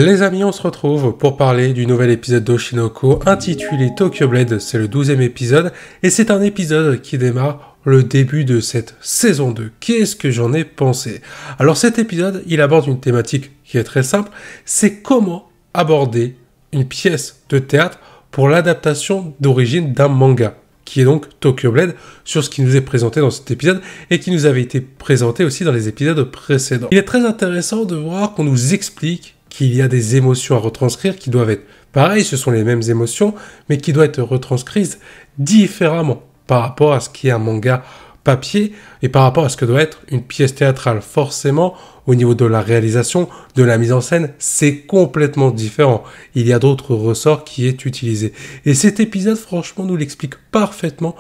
Les amis, on se retrouve pour parler du nouvel épisode d'Oshinoko intitulé Tokyo Blade. C'est le 12e épisode et c'est un épisode qui démarre le début de cette saison 2. Qu'est-ce que j'en ai pensé? Alors cet épisode, il aborde une thématique qui est très simple, c'est comment aborder une pièce de théâtre pour l'adaptation d'origine d'un manga, qui est donc Tokyo Blade, sur ce qui nous est présenté dans cet épisode et qui nous avait été présenté aussi dans les épisodes précédents. Il est très intéressant de voir qu'on nous explique qu'il y a des émotions à retranscrire qui doivent être pareilles, ce sont les mêmes émotions, mais qui doivent être retranscrites différemment par rapport à ce qui est un manga papier et par rapport à ce que doit être une pièce théâtrale. Forcément, au niveau de la réalisation, de la mise en scène, c'est complètement différent. Il y a d'autres ressorts qui est utilisé. Et cet épisode, franchement, nous l'explique parfaitement,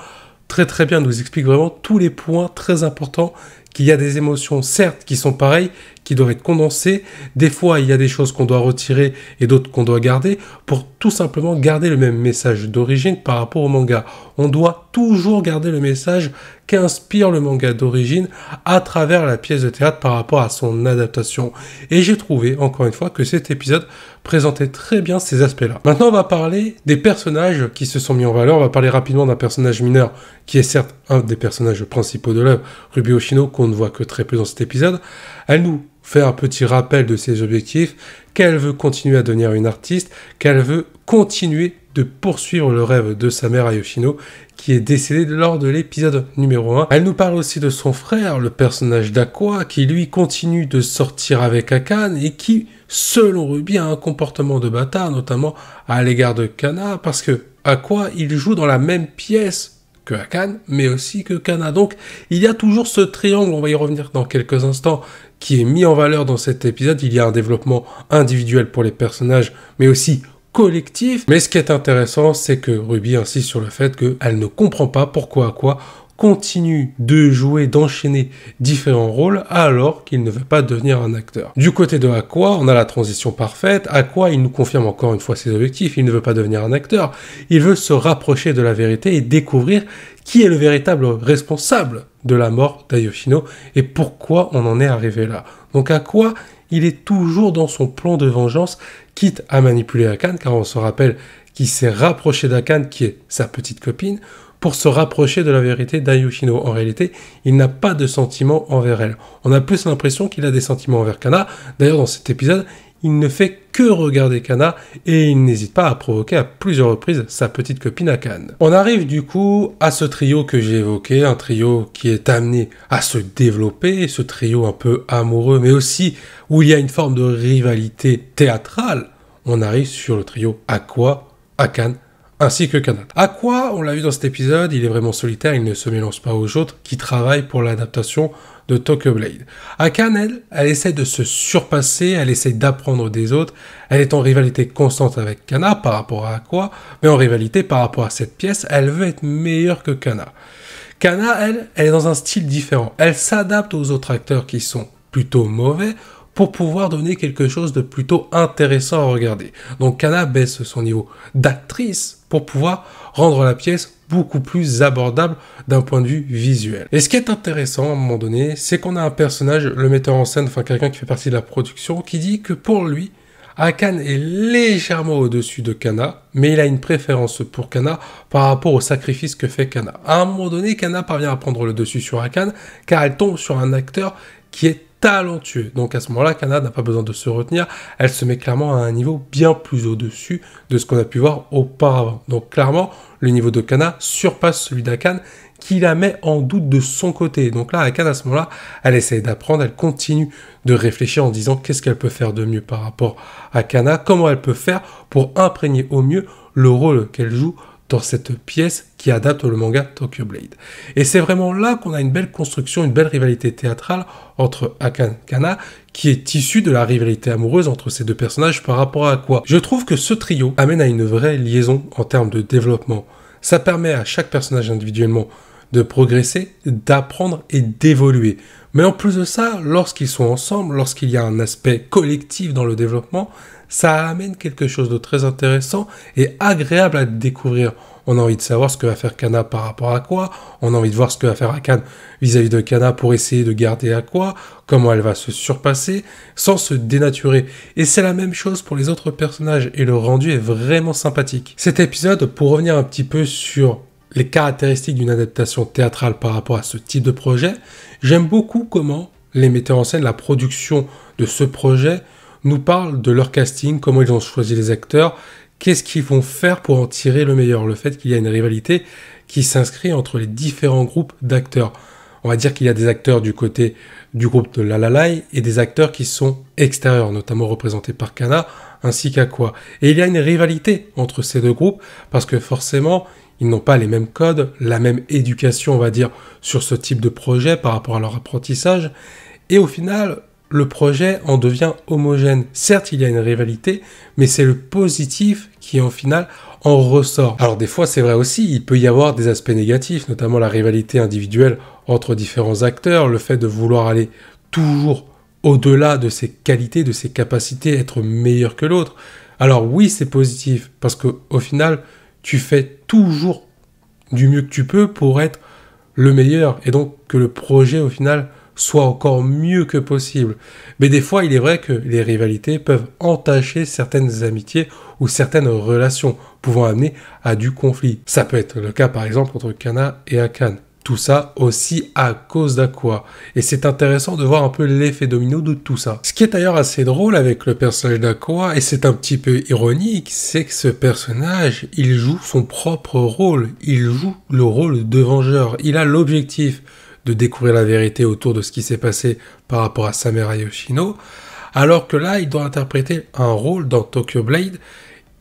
très bien, nous explique vraiment tous les points très importants, qu'il y a des émotions, certes, qui sont pareilles, qui doivent être condensées. Des fois, il y a des choses qu'on doit retirer et d'autres qu'on doit garder pour tout simplement garder le même message d'origine par rapport au manga. On doit toujours garder le message qu'inspire le manga d'origine à travers la pièce de théâtre par rapport à son adaptation. Et j'ai trouvé, encore une fois, que cet épisode présentait très bien ces aspects-là. Maintenant, on va parler des personnages qui se sont mis en valeur. On va parler rapidement d'un personnage mineur qui est certes un des personnages principaux de l'œuvre, Ruby Hoshino, qu'on ne voit que très peu dans cet épisode. Elle nous fait un petit rappel de ses objectifs, qu'elle veut continuer à devenir une artiste, qu'elle veut continuer de poursuivre le rêve de sa mère Ayoshino, qui est décédée lors de l'épisode numéro 1. Elle nous parle aussi de son frère, le personnage d'Aqua, qui lui continue de sortir avec Akane et qui, selon Ruby, a un comportement de bâtard, notamment à l'égard de Kana, parce que Aqua, il joue dans la même pièce que Akane, mais aussi que Kana. Donc, il y a toujours ce triangle, on va y revenir dans quelques instants, qui est mis en valeur dans cet épisode. Il y a un développement individuel pour les personnages, mais aussi collectif. Mais ce qui est intéressant, c'est que Ruby insiste sur le fait qu'elle ne comprend pas pourquoi Aqua continue de jouer, d'enchaîner différents rôles alors qu'il ne veut pas devenir un acteur. Du côté de Aqua, on a la transition parfaite. Aqua, il nous confirme encore une fois ses objectifs. Il ne veut pas devenir un acteur. Il veut se rapprocher de la vérité et découvrir qui est le véritable responsable de la mort d'Ayoshino et pourquoi on en est arrivé là. Donc Aqua, il est toujours dans son plan de vengeance, quitte à manipuler Akane, car on se rappelle qu'il s'est rapproché d'Akane, qui est sa petite copine, pour se rapprocher de la vérité d'Ayoshino. En réalité, il n'a pas de sentiments envers elle. On a plus l'impression qu'il a des sentiments envers Kana. D'ailleurs, dans cet épisode, il ne fait que regarder Kana et il n'hésite pas à provoquer à plusieurs reprises sa petite copine Akane. On arrive du coup à ce trio que j'ai évoqué, un trio qui est amené à se développer, ce trio un peu amoureux, mais aussi où il y a une forme de rivalité théâtrale. On arrive sur le trio Aqua, Akane, ainsi que Kana. Aqua, on l'a vu dans cet épisode, il est vraiment solitaire, il ne se mélange pas aux autres qui travaillent pour l'adaptation de Tokyo Blade. Akane, elle essaie de se surpasser, elle essaie d'apprendre des autres, elle est en rivalité constante avec Kana par rapport à Aqua, mais en rivalité par rapport à cette pièce, elle veut être meilleure que Kana. Kana, elle est dans un style différent, elle s'adapte aux autres acteurs qui sont plutôt mauvais, pour pouvoir donner quelque chose de plutôt intéressant à regarder. Donc Kana baisse son niveau d'actrice pour pouvoir rendre la pièce beaucoup plus abordable d'un point de vue visuel. Et ce qui est intéressant à un moment donné, c'est qu'on a un personnage, le metteur en scène, enfin quelqu'un qui fait partie de la production, qui dit que pour lui, Akane est légèrement au-dessus de Kana, mais il a une préférence pour Kana par rapport au sacrifice que fait Kana. À un moment donné, Kana parvient à prendre le dessus sur Akane, car elle tombe sur un acteur qui est talentueux. Donc à ce moment-là, Kana n'a pas besoin de se retenir, elle se met clairement à un niveau bien plus au-dessus de ce qu'on a pu voir auparavant. Donc clairement, le niveau de Kana surpasse celui d'Akane, qui la met en doute de son côté. Donc là, Akane, à ce moment-là, elle essaye d'apprendre, elle continue de réfléchir en disant qu'est-ce qu'elle peut faire de mieux par rapport à Kana, comment elle peut faire pour imprégner au mieux le rôle qu'elle joue dans cette pièce qui adapte le manga Tokyo Blade. Et c'est vraiment là qu'on a une belle construction, une belle rivalité théâtrale entre Akane et Kana, qui est issue de la rivalité amoureuse entre ces deux personnages par rapport à Aqua. Je trouve que ce trio amène à une vraie liaison en termes de développement. Ça permet à chaque personnage individuellement de progresser, d'apprendre et d'évoluer. Mais en plus de ça, lorsqu'ils sont ensemble, lorsqu'il y a un aspect collectif dans le développement, ça amène quelque chose de très intéressant et agréable à découvrir. On a envie de savoir ce que va faire Kana par rapport à quoi, on a envie de voir ce que va faire Akane vis-à-vis de Kana pour essayer de garder à quoi, comment elle va se surpasser, sans se dénaturer. Et c'est la même chose pour les autres personnages, et le rendu est vraiment sympathique. Cet épisode, pour revenir un petit peu sur les caractéristiques d'une adaptation théâtrale par rapport à ce type de projet, j'aime beaucoup comment les metteurs en scène, la production de ce projet, nous parlent de leur casting, comment ils ont choisi les acteurs, qu'est-ce qu'ils vont faire pour en tirer le meilleur. Le fait qu'il y a une rivalité qui s'inscrit entre les différents groupes d'acteurs. On va dire qu'il y a des acteurs du côté du groupe de Lalalai et des acteurs qui sont extérieurs, notamment représentés par Kana ainsi qu'Aqua. Et il y a une rivalité entre ces deux groupes parce que forcément, ils n'ont pas les mêmes codes, la même éducation, on va dire, sur ce type de projet par rapport à leur apprentissage. Et au final, le projet en devient homogène. Certes, il y a une rivalité, mais c'est le positif qui, en final, en ressort. Alors des fois, c'est vrai aussi, il peut y avoir des aspects négatifs, notamment la rivalité individuelle entre différents acteurs, le fait de vouloir aller toujours au-delà de ses qualités, de ses capacités, être meilleur que l'autre. Alors oui, c'est positif, parce qu'au final, tu fais toujours du mieux que tu peux pour être le meilleur, et donc que le projet, au final, soit encore mieux que possible. Mais des fois, il est vrai que les rivalités peuvent entacher certaines amitiés ou certaines relations, pouvant amener à du conflit. Ça peut être le cas, par exemple, entre Kana et Akane. Tout ça aussi à cause d'Aqua. Et c'est intéressant de voir un peu l'effet domino de tout ça. Ce qui est d'ailleurs assez drôle avec le personnage d'Aqua, et c'est un petit peu ironique, c'est que ce personnage, il joue son propre rôle. Il joue le rôle de vengeur. Il a l'objectif de découvrir la vérité autour de ce qui s'est passé par rapport à Samurai Yoshino, alors que là, il doit interpréter un rôle dans Tokyo Blade,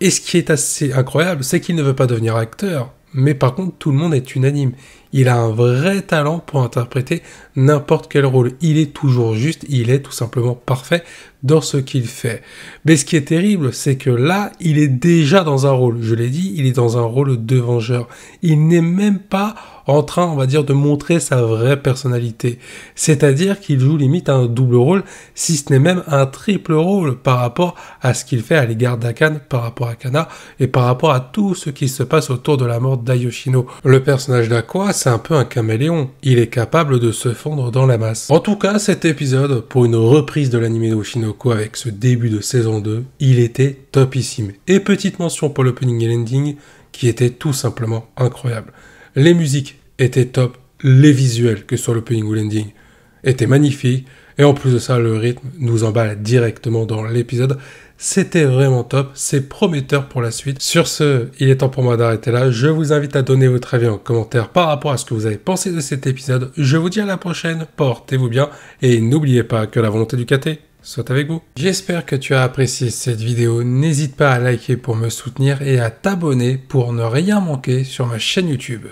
et ce qui est assez incroyable, c'est qu'il ne veut pas devenir acteur, mais par contre, tout le monde est unanime. Il a un vrai talent pour interpréter n'importe quel rôle. Il est toujours juste, il est tout simplement parfait dans ce qu'il fait. Mais ce qui est terrible, c'est que là, il est déjà dans un rôle. Je l'ai dit, il est dans un rôle de vengeur. Il n'est même pas en train, on va dire, de montrer sa vraie personnalité. C'est-à-dire qu'il joue limite un double rôle, si ce n'est même un triple rôle par rapport à ce qu'il fait à l'égard d'Akane, par rapport à Kana, et par rapport à tout ce qui se passe autour de la mort d'Ayoshino. Le personnage d'Aqua, c'est un peu un caméléon. Il est capable de se fondre dans la masse. En tout cas, cet épisode, pour une reprise de l'anime d'Oshinoko avec ce début de saison 2, il était topissime. Et petite mention pour l'opening et l'ending, qui était tout simplement incroyable. Les musiques étaient top, les visuels, que ce soit l'opening ou l'ending, étaient magnifiques, et en plus de ça, le rythme nous emballe directement dans l'épisode. C'était vraiment top, c'est prometteur pour la suite. Sur ce, il est temps pour moi d'arrêter là. Je vous invite à donner votre avis en commentaire par rapport à ce que vous avez pensé de cet épisode. Je vous dis à la prochaine, portez-vous bien, et n'oubliez pas que la volonté du KT soit avec vous. J'espère que tu as apprécié cette vidéo. N'hésite pas à liker pour me soutenir et à t'abonner pour ne rien manquer sur ma chaîne YouTube.